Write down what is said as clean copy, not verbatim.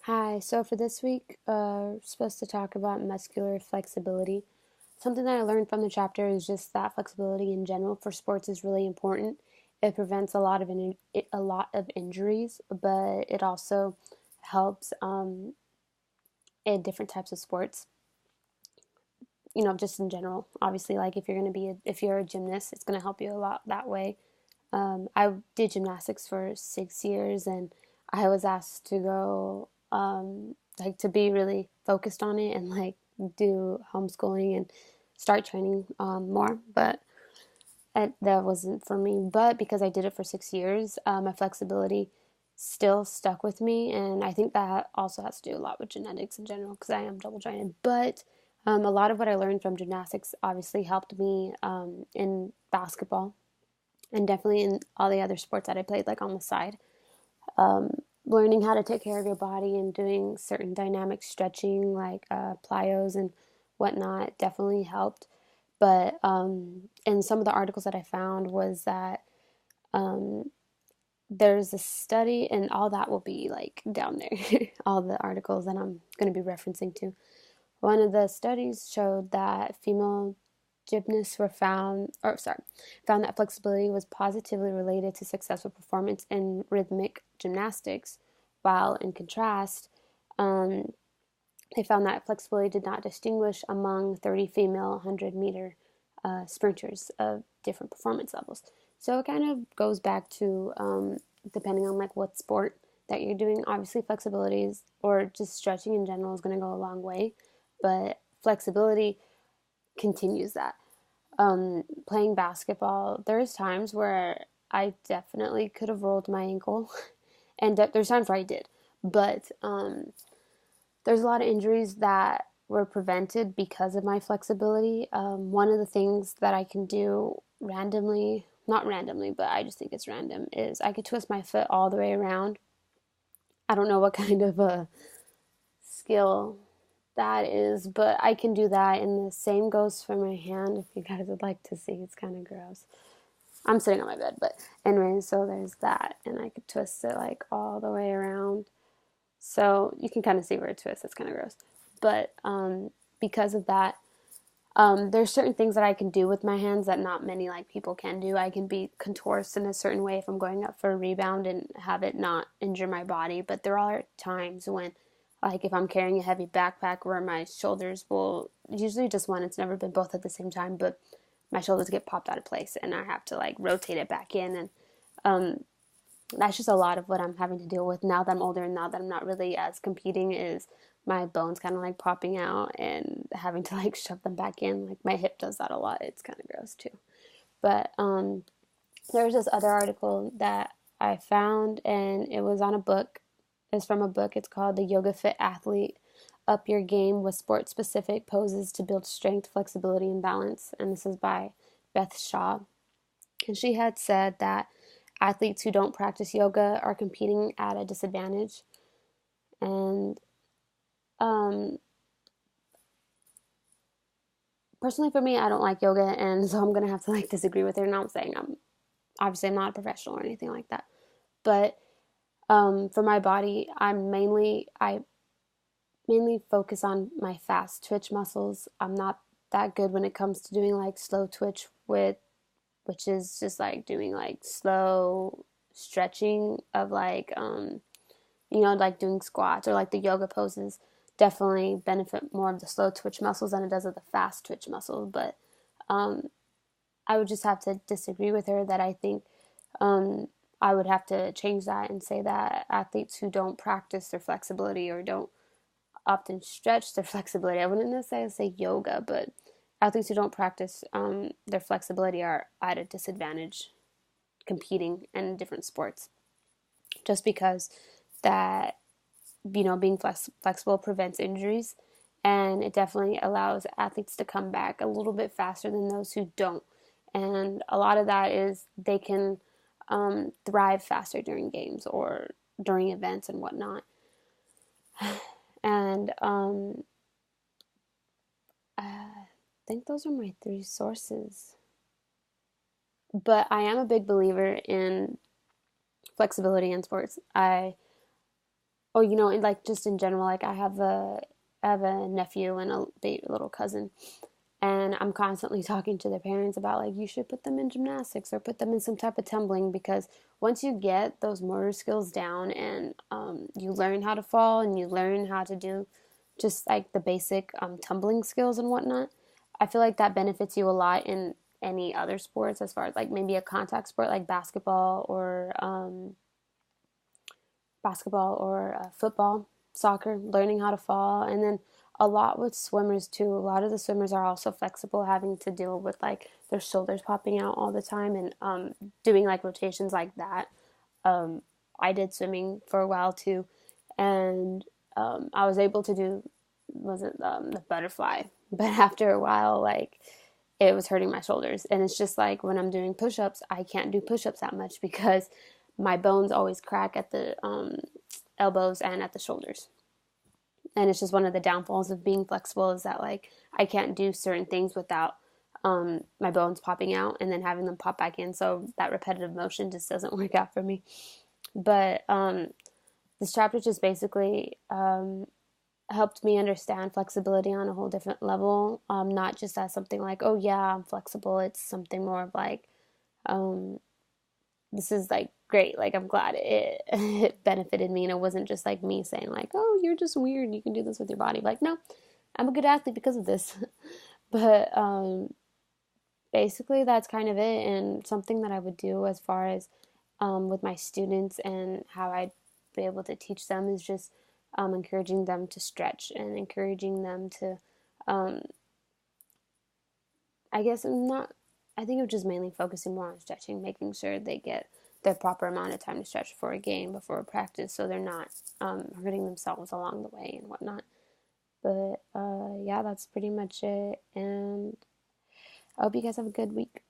Hi, so for this week, we're supposed to talk about muscular flexibility. Something that I learned from the chapter is just that flexibility in general for sports is really important. It prevents a lot of injuries, but it also helps in different types of sports. Just in general. Obviously, like if you're a gymnast, it's gonna help you a lot that way. I did gymnastics for 6 years, and I was asked to go, like, to be really focused on it and like do homeschooling and start training more. But that wasn't for me. But because I did it for 6 years, my flexibility still stuck with me, and I think that also has to do a lot with genetics in general because I am double jointed. But a lot of what I learned from gymnastics obviously helped me in basketball and definitely in all the other sports that I played, like on the side. Learning how to take care of your body and doing certain dynamic stretching, like plyos and whatnot, definitely helped. But in some of the articles that I found was that um, there's a study, and all that will be like down there, all the articles that I'm going to be referencing to. One of the studies showed that female gymnasts found that flexibility was positively related to successful performance in rhythmic gymnastics, while in contrast, um, they found that flexibility did not distinguish among 30 female 100-meter sprinters of different performance levels. So it kind of goes back to depending on like what sport that you're doing. Obviously, flexibility is, or just stretching in general is going to go a long way, but flexibility continues that. Playing basketball, there's times where I definitely could have rolled my ankle, and there's times where I did, but there's a lot of injuries that were prevented because of my flexibility. One of the things that I can do randomly, not randomly, but I just think it's random, is I could twist my foot all the way around. I don't know what kind of a skill that is, but I can do that. And the same goes for my hand. If you guys would like to see, it's kind of gross. I'm sitting on my bed, but anyway, so there's that, and I could twist it like all the way around. So you can kind of see where it twists. It's kind of gross, but because of that, there's certain things that I can do with my hands that not many like people can do. I can be contorted in a certain way if I'm going up for a rebound and have it not injure my body. But there are times when, like if I'm carrying a heavy backpack, where my shoulders will usually just one. It's never been both at the same time, but my shoulders get popped out of place, and I have to like rotate it back in, and that's just a lot of what I'm having to deal with now that I'm older and now that I'm not really as competing is my bones kind of like popping out and having to like shove them back in. Like my hip does that a lot. It's kind of gross too. But there was this other article that I found, and it was on a book. It's from a book. It's called The Yoga Fit Athlete: Up Your Game with Sport Specific Poses to Build Strength, Flexibility, and Balance. And this is by Beth Shaw. And she had said that athletes who don't practice yoga are competing at a disadvantage. And um, personally, for me, I don't like yoga, and so I'm gonna have to like disagree with her. Now I'm saying I'm not a professional or anything like that, but for my body, I mainly focus on my fast twitch muscles. I'm not that good when it comes to doing like slow twitch which is just like doing like slow stretching of like like doing squats or like the yoga poses definitely benefit more of the slow twitch muscles than it does of the fast twitch muscles. But um, I would just have to disagree with her that I think um, I would have to change that and say that athletes who don't practice their flexibility or don't often stretch their flexibility, I wouldn't necessarily say yoga, but athletes who don't practice their flexibility are at a disadvantage competing in different sports just because that being flexible prevents injuries, and it definitely allows athletes to come back a little bit faster than those who don't. And a lot of that is they can thrive faster during games or during events and whatnot. And I think those are my three sources. But I am a big believer in flexibility in sports. I or and like just in general, like I have a nephew and a little cousin, and I'm constantly talking to their parents about like you should put them in gymnastics or put them in some type of tumbling, because once you get those motor skills down and you learn how to fall and you learn how to do just like the basic tumbling skills and whatnot, I feel like that benefits you a lot in any other sports, as far as like maybe a contact sport like basketball or football, soccer, learning how to fall. And then a lot with swimmers too. A lot of the swimmers are also flexible, having to deal with like their shoulders popping out all the time, and doing like rotations like that. I did swimming for a while too, and I was able to do, was it the butterfly, but after a while, like it was hurting my shoulders. And it's just like when I'm doing push-ups, I can't do push-ups that much because my bones always crack at the elbows and at the shoulders. And it's just one of the downfalls of being flexible, is that like I can't do certain things without my bones popping out and then having them pop back in. So that repetitive motion just doesn't work out for me. But this chapter just basically helped me understand flexibility on a whole different level. Not just as something like, oh yeah, I'm flexible. It's something more of like, um, this is like great. Like I'm glad it benefited me, and it wasn't just like me saying like, oh, you're just weird. You can do this with your body. Like, no, I'm a good athlete because of this. But basically, that's kind of it. And something that I would do as far as with my students and how I'd be able to teach them is just encouraging them to stretch and encouraging them to, um, I guess I'm not, I think of just mainly focusing more on stretching, making sure they get their proper amount of time to stretch before a game, before a practice, so they're not hurting themselves along the way and whatnot. But yeah, that's pretty much it. And I hope you guys have a good week.